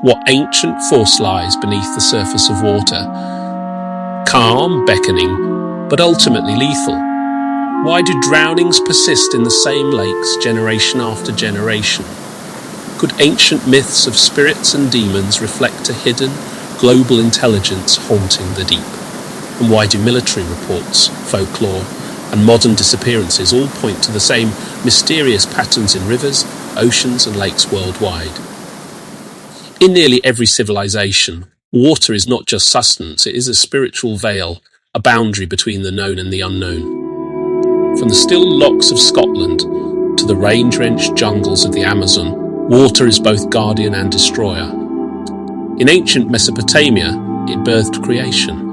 What ancient force lies beneath the surface of water? Calm, beckoning, but ultimately lethal. Why do drownings persist in the same lakes generation after generation? Could ancient myths of spirits and demons reflect a hidden, global intelligence haunting the deep? And why do military reports, folklore, and modern disappearances all point to the same mysterious patterns in rivers, oceans, and lakes worldwide? In nearly every civilization, water is not just sustenance, it is a spiritual veil, a boundary between the known and the unknown. From the still lochs of Scotland to the rain-drenched jungles of the Amazon, water is both guardian and destroyer. In ancient Mesopotamia, it birthed creation.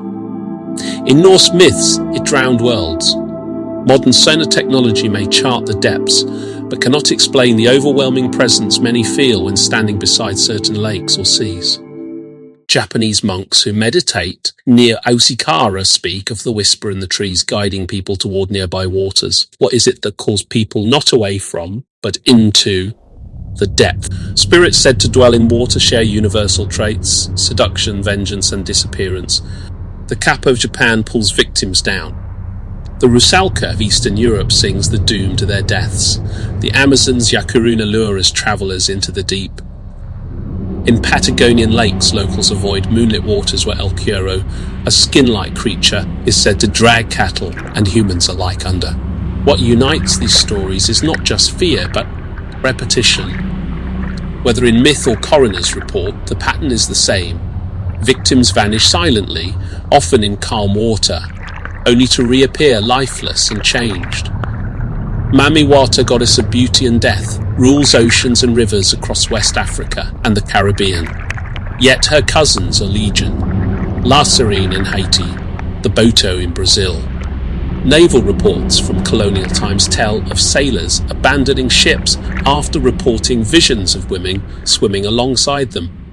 In Norse myths, it drowned worlds. Modern sonar technology may chart the depths, but cannot explain the overwhelming presence many feel when standing beside certain lakes or seas. Japanese monks who meditate near Oshikara speak of the whisper in the trees guiding people toward nearby waters. What is it that calls people not away from, but into the depth? Spirits said to dwell in water share universal traits: seduction, vengeance, and disappearance. The Kappa of Japan pulls victims down. The Rusalka of Eastern Europe sings the doom to their deaths. The Amazon's Yakuruna lures travelers into the deep. In Patagonian lakes, locals avoid moonlit waters where El Cuero, a skin-like creature, is said to drag cattle and humans alike under. What unites these stories is not just fear, but repetition. Whether in myth or coroner's report, the pattern is the same. Victims vanish silently, often in calm water, only to reappear lifeless and changed. Mami Wata, goddess of beauty and death, rules oceans and rivers across West Africa and the Caribbean. Yet her cousins are legion. La Serene in Haiti, the Boto in Brazil. Naval reports from colonial times tell of sailors abandoning ships after reporting visions of women swimming alongside them.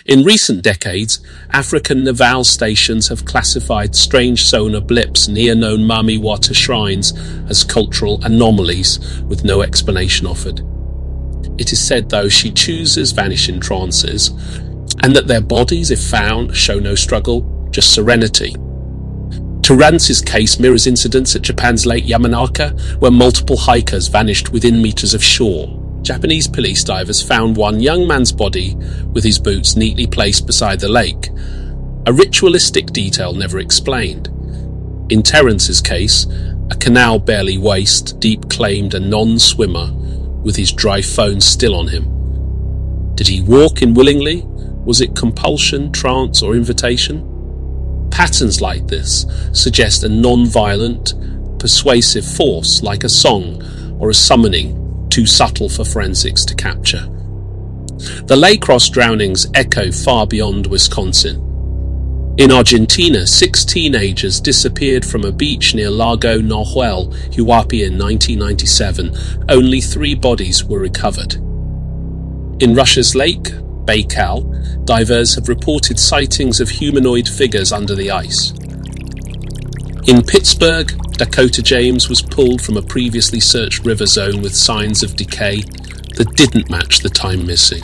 In recent decades, African naval stations have classified strange sonar blips near known Mami Wata shrines as cultural anomalies with no explanation offered. It is said, though, she chooses vanish in trances, and that their bodies, if found, show no struggle, just serenity. Terance's case mirrors incidents at Japan's Lake Yamanaka, where multiple hikers vanished within meters of shore. Japanese police divers found one young man's body with his boots neatly placed beside the lake, a ritualistic detail never explained. In Terance's case, a canal barely waist deep claimed a non-swimmer with his dry phone still on him. Did he walk in willingly? Was it compulsion, trance, or invitation? Patterns like this suggest a non-violent, persuasive force like a song or a summoning, too subtle for forensics to capture. The Lake Ross drownings echo far beyond Wisconsin. In Argentina, 6 teenagers disappeared from a beach near Lago Nahuel, Huapi in 1997. Only 3 bodies were recovered. In Russia's Lake Baikal, divers have reported sightings of humanoid figures under the ice. In Pittsburgh, Dakota James was pulled from a previously searched river zone with signs of decay that didn't match the time missing.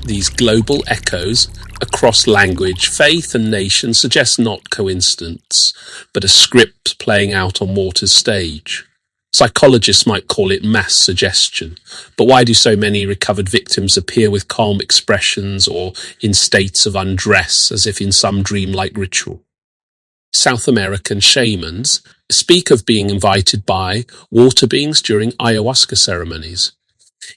These global echoes across language, faith and nation suggest not coincidence, but a script playing out on water's stage. Psychologists might call it mass suggestion, but why do so many recovered victims appear with calm expressions or in states of undress as if in some dreamlike ritual? South American shamans speak of being invited by water beings during ayahuasca ceremonies.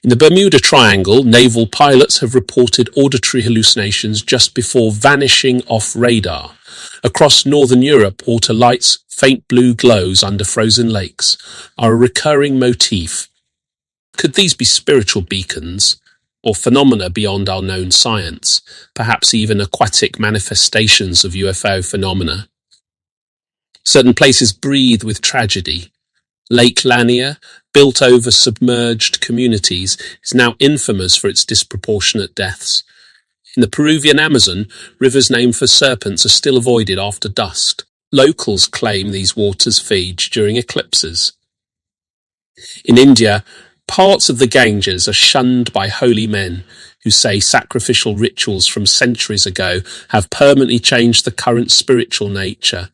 In the Bermuda Triangle, naval pilots have reported auditory hallucinations just before vanishing off radar. Across northern Europe, water lights, faint blue glows under frozen lakes, are a recurring motif. Could these be spiritual beacons, or phenomena beyond our known science, perhaps even aquatic manifestations of UFO phenomena? Certain places breathe with tragedy. Lake Lanier, built over submerged communities, is now infamous for its disproportionate deaths. In the Peruvian Amazon, rivers named for serpents are still avoided after dusk. Locals claim these waters feed during eclipses. In India, parts of the Ganges are shunned by holy men who say sacrificial rituals from centuries ago have permanently changed the current spiritual nature.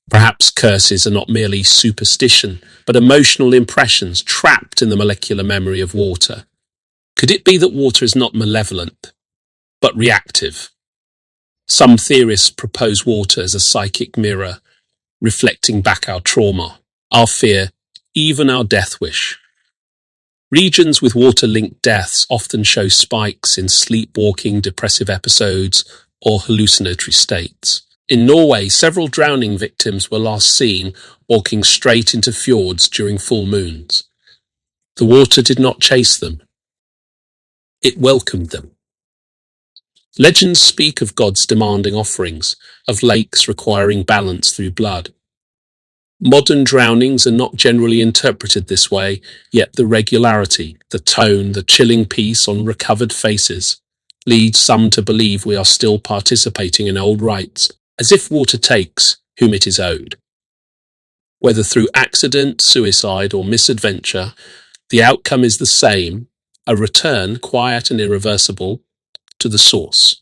Perhaps curses are not merely superstition, but emotional impressions trapped in the molecular memory of water. Could it be that water is not malevolent, but reactive? Some theorists propose water as a psychic mirror, reflecting back our trauma, our fear, even our death wish. Regions with water-linked deaths often show spikes in sleepwalking, depressive episodes, or hallucinatory states. In Norway, several drowning victims were last seen walking straight into fjords during full moons. The water did not chase them. It welcomed them. Legends speak of gods demanding offerings, of lakes requiring balance through blood. Modern drownings are not generally interpreted this way, yet the regularity, the tone, the chilling peace on recovered faces leads some to believe we are still participating in old rites, as if water takes whom it is owed. Whether through accident, suicide, or misadventure, the outcome is the same, a return, quiet and irreversible, to the source.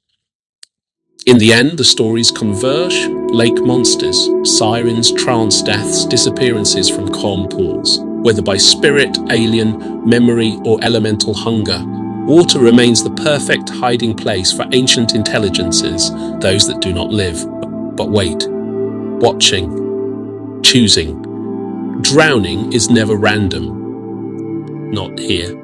In the end, the stories converge: lake monsters, sirens, trance deaths, disappearances from calm pools. Whether by spirit, alien, memory, or elemental hunger, water remains the perfect hiding place for ancient intelligences, those that do not live, but wait, watching, choosing. Drowning is never random. Not here.